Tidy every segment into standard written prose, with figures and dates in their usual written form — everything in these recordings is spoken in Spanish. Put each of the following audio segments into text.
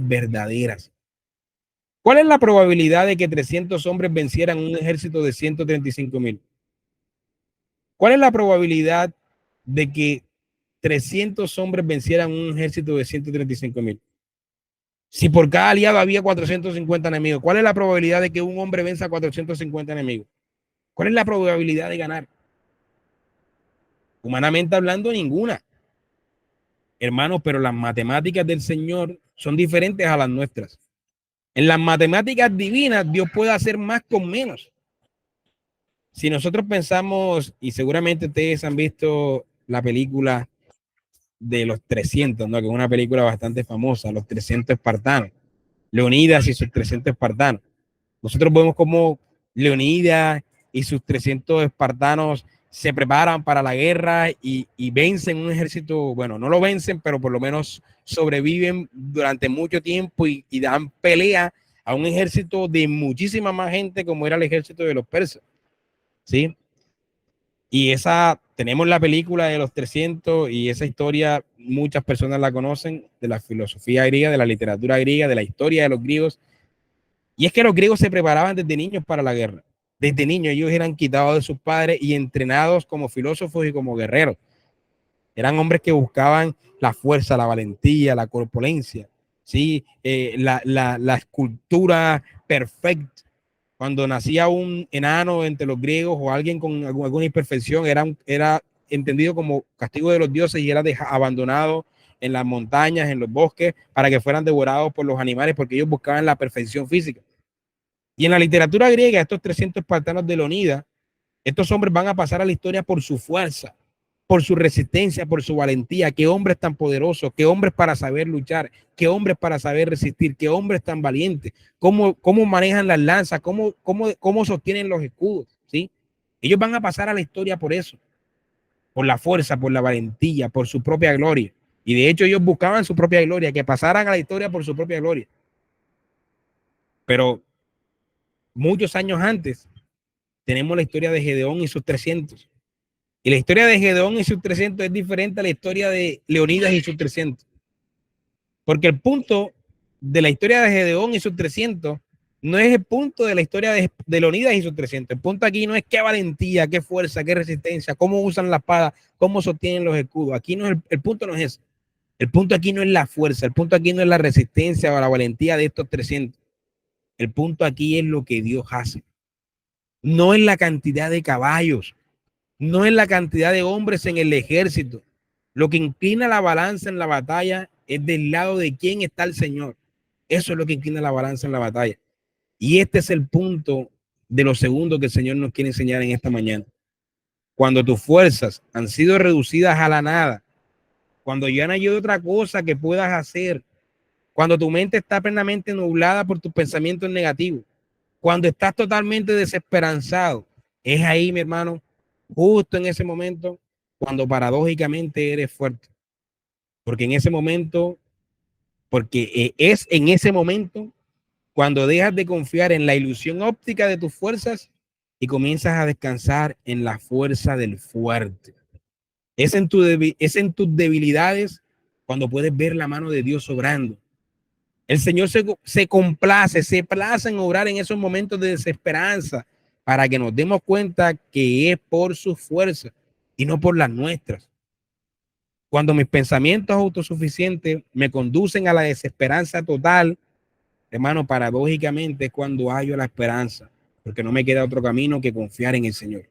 verdaderas. ¿Cuál es la probabilidad de que 300 hombres vencieran un ejército de 135,000? ¿Cuál es la probabilidad de que 300 hombres vencieran un ejército de 135,000? Si por cada aliado había 450 enemigos, ¿cuál es la probabilidad de que un hombre venza a 450 enemigos? ¿Cuál es la probabilidad de ganar? Humanamente hablando, ninguna. Hermanos, pero las matemáticas del Señor son diferentes a las nuestras. En las matemáticas divinas, Dios puede hacer más con menos. Si nosotros pensamos, y seguramente ustedes han visto la película de los 300, ¿no? Que es una película bastante famosa, los 300 espartanos, Leonidas y sus 300 espartanos. Nosotros vemos cómo Leonidas y sus 300 espartanos se preparan para la guerra y vencen un ejército, bueno, no lo vencen, pero por lo menos sobreviven durante mucho tiempo y dan pelea a un ejército de muchísima más gente como era el ejército de los persas, ¿sí? Y esa, tenemos la película de los 300 y esa historia muchas personas la conocen de la filosofía griega, de la literatura griega, de la historia de los griegos. Y es que los griegos se preparaban desde niños para la guerra. Desde niños ellos eran quitados de sus padres y entrenados como filósofos y como guerreros. Eran hombres que buscaban la fuerza, la valentía, la corpulencia, ¿sí? La escultura perfecta. Cuando nacía un enano entre los griegos o alguien con alguna imperfección, era entendido como castigo de los dioses y era abandonado en las montañas, en los bosques, para que fueran devorados por los animales, porque ellos buscaban la perfección física. Y en la literatura griega, estos 300 espartanos de Leonidas, estos hombres van a pasar a la historia por su fuerza, por su resistencia, por su valentía. Qué hombres tan poderosos, qué hombres para saber luchar, qué hombres para saber resistir, qué hombres tan valientes, cómo manejan las lanzas, cómo sostienen los escudos, ¿sí? Ellos van a pasar a la historia por eso, por la fuerza, por la valentía, por su propia gloria. Y de hecho ellos buscaban su propia gloria, que pasaran a la historia por su propia gloria. Pero muchos años antes tenemos la historia de Gedeón y sus 300. Y la historia de Gedeón y sus 300 es diferente a la historia de Leonidas y sus 300. Porque el punto de la historia de Gedeón y sus 300 no es el punto de la historia de Leonidas y sus 300. El punto aquí no es qué valentía, qué fuerza, qué resistencia, cómo usan la espada, cómo sostienen los escudos. Aquí no es el punto no es eso. El punto aquí no es la fuerza, el punto aquí no es la resistencia o la valentía de estos 300. El punto aquí es lo que Dios hace. No es la cantidad de caballos, no es la cantidad de hombres en el ejército. Lo que inclina la balanza en la batalla es del lado de quién está el Señor. Eso es lo que inclina la balanza en la batalla. Y este es el punto de lo segundo que el Señor nos quiere enseñar en esta mañana. Cuando tus fuerzas han sido reducidas a la nada, cuando ya no hay otra cosa que puedas hacer, cuando tu mente está plenamente nublada por tus pensamientos negativos, cuando estás totalmente desesperanzado, es ahí, mi hermano, justo en ese momento, cuando paradójicamente eres fuerte. Porque en ese momento, porque es en ese momento cuando dejas de confiar en la ilusión óptica de tus fuerzas y comienzas a descansar en la fuerza del fuerte. Es en tus debilidades cuando puedes ver la mano de Dios obrando. El Señor se complace, se place en obrar en esos momentos de desesperanza para que nos demos cuenta que es por sus fuerzas y no por las nuestras. Cuando mis pensamientos autosuficientes me conducen a la desesperanza total, hermano, paradójicamente es cuando hallo la esperanza, porque no me queda otro camino que confiar en el Señor.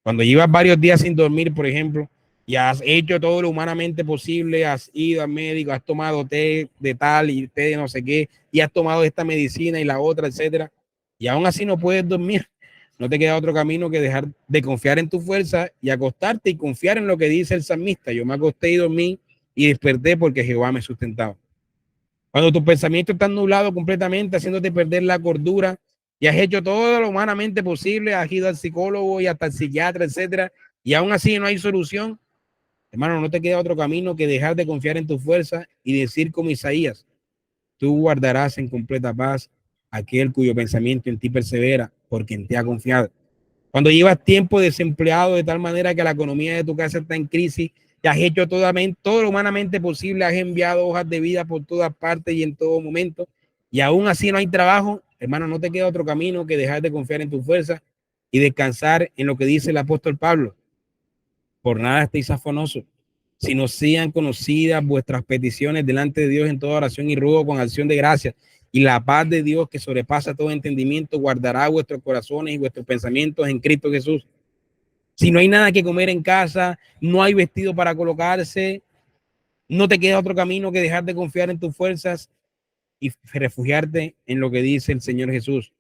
Cuando llevas varios días sin dormir, por ejemplo, y has hecho todo lo humanamente posible, has ido al médico, has tomado té de tal y té de no sé qué, y has tomado esta medicina y la otra, etcétera, y aún así no puedes dormir, no te queda otro camino que dejar de confiar en tu fuerza y acostarte y confiar en lo que dice el salmista. Yo me acosté y dormí y desperté porque Jehová me sustentaba. Cuando tus pensamientos están nublados completamente, haciéndote perder la cordura y has hecho todo lo humanamente posible, has ido al psicólogo y hasta el psiquiatra, etcétera, y aún así no hay solución, hermano, no te queda otro camino que dejar de confiar en tu fuerza y decir como Isaías, tú guardarás en completa paz aquel cuyo pensamiento en ti persevera, porque en ti ha confiado. Cuando llevas tiempo desempleado de tal manera que la economía de tu casa está en crisis y has hecho todo lo humanamente posible, has enviado hojas de vida por todas partes y en todo momento, y aún así no hay trabajo, hermano, no te queda otro camino que dejar de confiar en tu fuerza y descansar en lo que dice el apóstol Pablo. Por nada estéis afanosos, sino sean conocidas vuestras peticiones delante de Dios en toda oración y ruego con acción de gracias. Y la paz de Dios, que sobrepasa todo entendimiento, guardará vuestros corazones y vuestros pensamientos en Cristo Jesús. Si no hay nada que comer en casa, no hay vestido para colocarse, no te queda otro camino que dejar de confiar en tus fuerzas y refugiarte en lo que dice el Señor Jesús.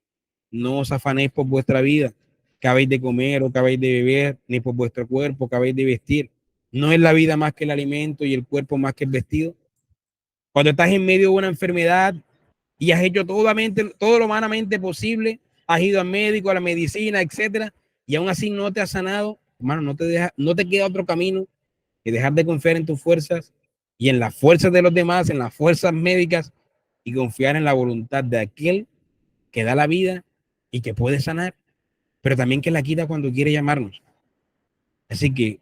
No os afanéis por vuestra vida, que habéis de comer o que habéis de beber, ni por vuestro cuerpo, que habéis de vestir. No es la vida más que el alimento y el cuerpo más que el vestido. Cuando estás en medio de una enfermedad y has hecho todo lo humanamente posible, has ido al médico, a la medicina, etcétera, y aún así no te has sanado, hermano, no te queda otro camino que dejar de confiar en tus fuerzas y en las fuerzas de los demás, en las fuerzas médicas, y confiar en la voluntad de aquel que da la vida y que puede sanar, pero también que la quita cuando quiere llamarnos. Así que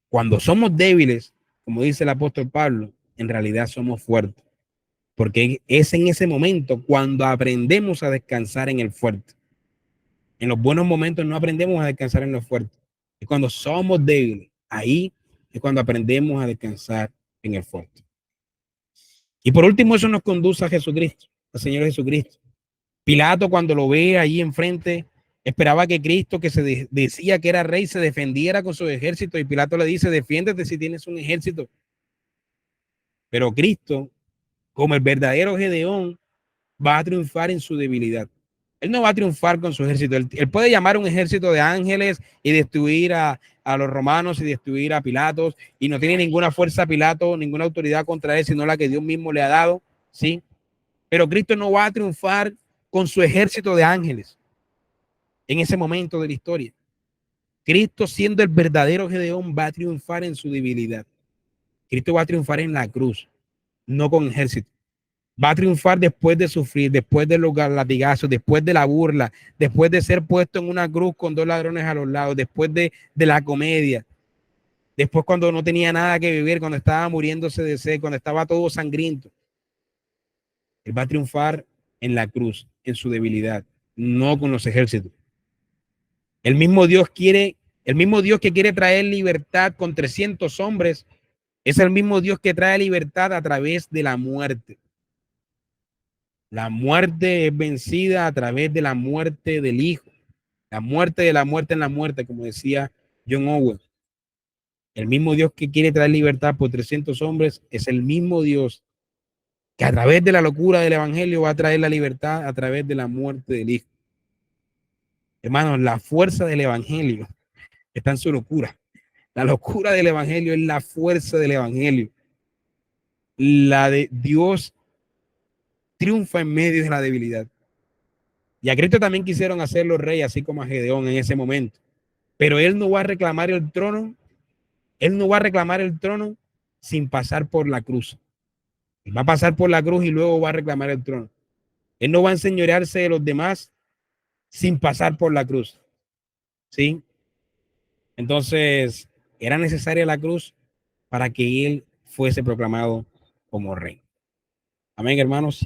cuando somos débiles, como dice el apóstol Pablo, en realidad somos fuertes, porque es en ese momento cuando aprendemos a descansar en el fuerte. En los buenos momentos no aprendemos a descansar en los fuertes. Es cuando somos débiles, ahí es cuando aprendemos a descansar en el fuerte. Y por último, eso nos conduce a Jesucristo, al Señor Jesucristo. Pilato, cuando lo ve allí enfrente, esperaba que Cristo, que se decía que era rey, se defendiera con su ejército, y Pilato le dice: defiéndete si tienes un ejército. Pero Cristo, como el verdadero Gedeón, va a triunfar en su debilidad. Él no va a triunfar con su ejército. Él puede llamar un ejército de ángeles y destruir a los romanos y destruir a Pilatos, y no tiene ninguna fuerza Pilato, ninguna autoridad contra él, sino la que Dios mismo le ha dado, ¿sí? Pero Cristo no va a triunfar con su ejército de ángeles en ese momento de la historia. Cristo, siendo el verdadero Gedeón, va a triunfar en su debilidad. Cristo va a triunfar en la cruz, no con ejército. Va a triunfar después de sufrir, después de los latigazos, después de la burla, después de ser puesto en una cruz con 2 ladrones a los lados, después de la comedia, después cuando no tenía nada que beber, cuando estaba muriéndose de sed, cuando estaba todo sangriento. Él va a triunfar en la cruz, en su debilidad, no con los ejércitos. El mismo Dios que quiere traer libertad con 300 hombres, es el mismo Dios que trae libertad a través de la muerte. La muerte es vencida a través de la muerte del Hijo. La muerte de la muerte en la muerte, como decía John Owen. El mismo Dios que quiere traer libertad por 300 hombres es el mismo Dios que a través de la locura del evangelio va a traer la libertad a través de la muerte del Hijo. Hermanos, la fuerza del evangelio está en su locura. La locura del evangelio es la fuerza del evangelio. La de Dios triunfa en medio de la debilidad. Y a Cristo también quisieron hacerlo rey, así como a Gedeón en ese momento. Pero él no va a reclamar el trono. Él no va a reclamar el trono sin pasar por la cruz. Él va a pasar por la cruz y luego va a reclamar el trono. Él no va a enseñorearse de los demás sin pasar por la cruz. ¿Sí? Entonces, era necesaria la cruz para que él fuese proclamado como rey. Amén, hermanos.